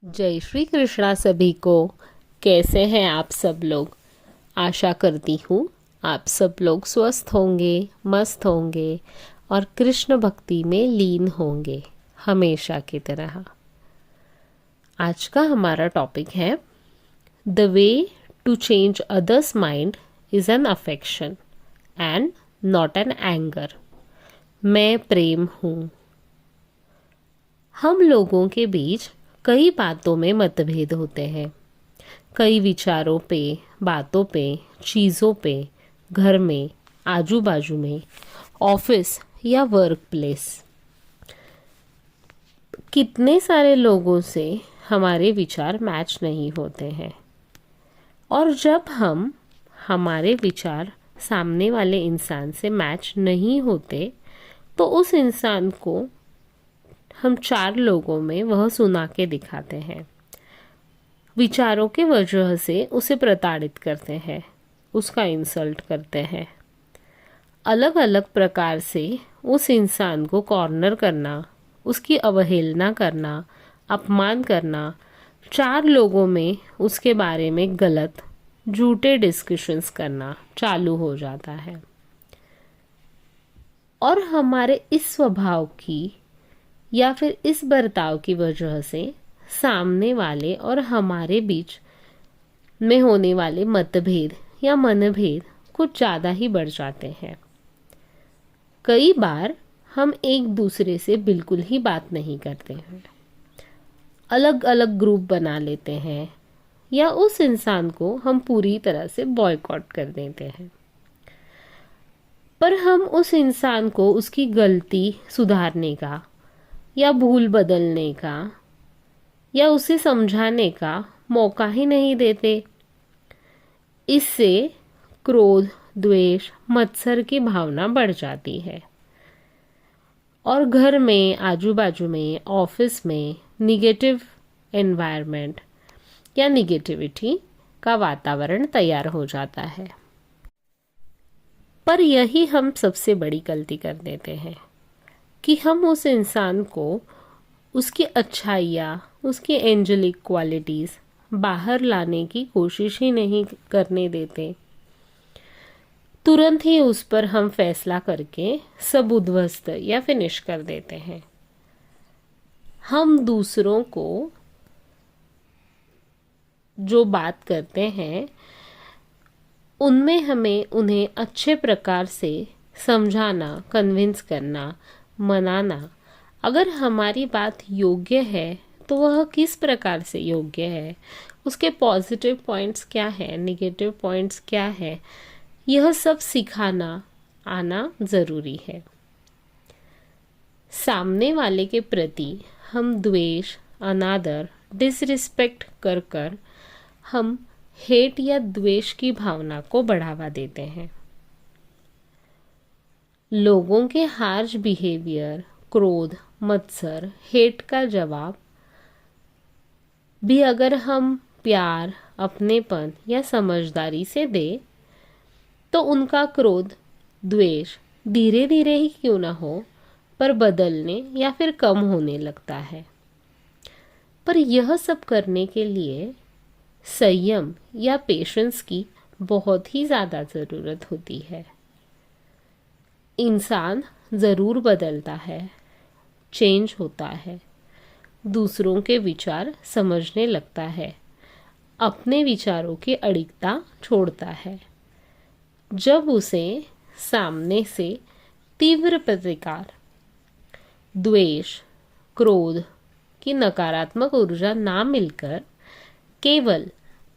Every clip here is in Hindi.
जय श्री कृष्णा सभी को। कैसे हैं आप सब लोग। आशा करती हूँ आप सब लोग स्वस्थ होंगे, मस्त होंगे और कृष्ण भक्ति में लीन होंगे हमेशा की तरह। आज का हमारा टॉपिक है the way to change others mind is an affection and not an anger. मैं प्रेम हूँ। हम लोगों के बीच कई बातों में मतभेद होते हैं, कई विचारों पे, बातों पे, चीज़ों पे, घर में, आजू बाजू में, ऑफिस या वर्क प्लेस। कितने सारे लोगों से हमारे विचार मैच नहीं होते हैं और जब हमारे विचार सामने वाले इंसान से मैच नहीं होते तो उस इंसान को हम चार लोगों में वह सुना के दिखाते हैं, विचारों के वजह से उसे प्रताड़ित करते हैं, उसका इंसल्ट करते हैं। अलग अलग प्रकार से उस इंसान को कॉर्नर करना, उसकी अवहेलना करना, अपमान करना, चार लोगों में उसके बारे में गलत झूठे डिस्कशंस करना चालू हो जाता है। और हमारे इस स्वभाव की या फिर इस बर्ताव की वजह से सामने वाले और हमारे बीच में होने वाले मतभेद या मनभेद कुछ ज़्यादा ही बढ़ जाते हैं। कई बार हम एक दूसरे से बिल्कुल ही बात नहीं करते हैं, अलग अलग ग्रुप बना लेते हैं या उस इंसान को हम पूरी तरह से बॉयकॉट कर देते हैं। पर हम उस इंसान को उसकी गलती सुधारने का या भूल बदलने का या उसे समझाने का मौका ही नहीं देते। इससे क्रोध, द्वेष, मत्सर की भावना बढ़ जाती है और घर में, आजू बाजू में, ऑफिस में निगेटिव एनवायरनमेंट या निगेटिविटी का वातावरण तैयार हो जाता है। पर यही हम सबसे बड़ी गलती कर देते हैं कि हम उस इंसान को उसकी अच्छाइयाँ, उसकी एंजेलिक क्वालिटीज़ बाहर लाने की कोशिश ही नहीं करने देते। तुरंत ही उस पर हम फैसला करके सब उद्ध्वस्त या फिनिश कर देते हैं। हम दूसरों को जो बात करते हैं उनमें हमें उन्हें अच्छे प्रकार से समझाना, कन्विंस करना, मनाना। अगर हमारी बात योग्य है तो वह किस प्रकार से योग्य है, उसके पॉजिटिव पॉइंट्स क्या है, नेगेटिव पॉइंट्स क्या है, यह सब सिखाना आना ज़रूरी है। सामने वाले के प्रति हम द्वेष, अनादर, डिसरिस्पेक्ट कर कर हम हेट या द्वेष की भावना को बढ़ावा देते हैं। लोगों के हार्श बिहेवियर, क्रोध, मत्सर, हेट का जवाब भी अगर हम प्यार, अपनेपन या समझदारी से दें तो उनका क्रोध, द्वेष धीरे धीरे ही क्यों ना हो पर बदलने या फिर कम होने लगता है। पर यह सब करने के लिए संयम या पेशेंस की बहुत ही ज़्यादा ज़रूरत होती है। इंसान ज़रूर बदलता है, चेंज होता है, दूसरों के विचार समझने लगता है, अपने विचारों की अडिगता छोड़ता है जब उसे सामने से तीव्र प्रतिकार, द्वेष, क्रोध की नकारात्मक ऊर्जा ना मिलकर केवल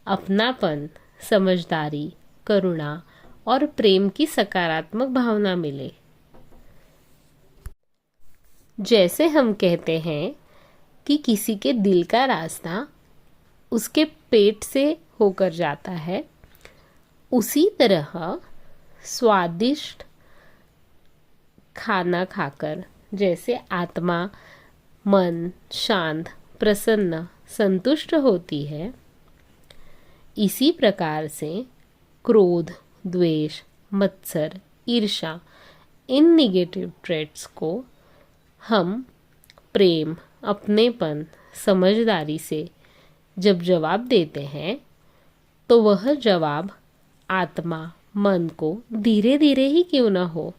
अपनापन, समझदारी, करुणा और प्रेम की सकारात्मक भावना मिले। जैसे हम कहते हैं कि किसी के दिल का रास्ता उसके पेट से होकर जाता है, उसी तरह स्वादिष्ट खाना खाकर जैसे आत्मा, मन शांत, प्रसन्न, संतुष्ट होती है, इसी प्रकार से क्रोध, द्वेष, मत्सर, ईर्ष्या, इन निगेटिव ट्रेट्स को हम प्रेम, अपनेपन, समझदारी से जब जवाब देते हैं तो वह जवाब आत्मा मन को धीरे धीरे ही क्यों न हो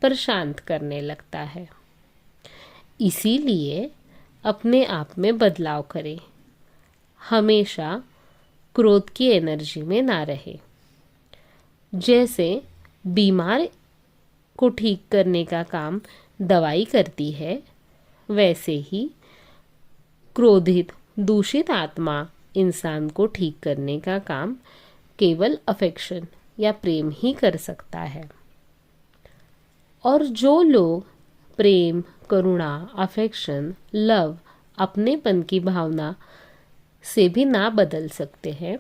पर शांत करने लगता है। इसीलिए अपने आप में बदलाव करें, हमेशा क्रोध की एनर्जी में ना रहे। जैसे बीमार को ठीक करने का काम दवाई करती है, वैसे ही क्रोधित दूषित आत्मा इंसान को ठीक करने का काम केवल अफेक्शन या प्रेम ही कर सकता है। और जो लोग प्रेम, करुणा, अफेक्शन, लव, अपनेपन की भावना से भी ना बदल सकते हैं,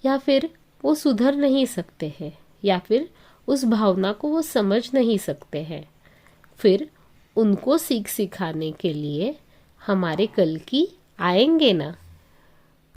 या फिर वो सुधर नहीं सकते हैं, या फिर उस भावना को वो समझ नहीं सकते हैं, फिर उनको सीख सिखाने के लिए हमारे कल की आएंगे ना।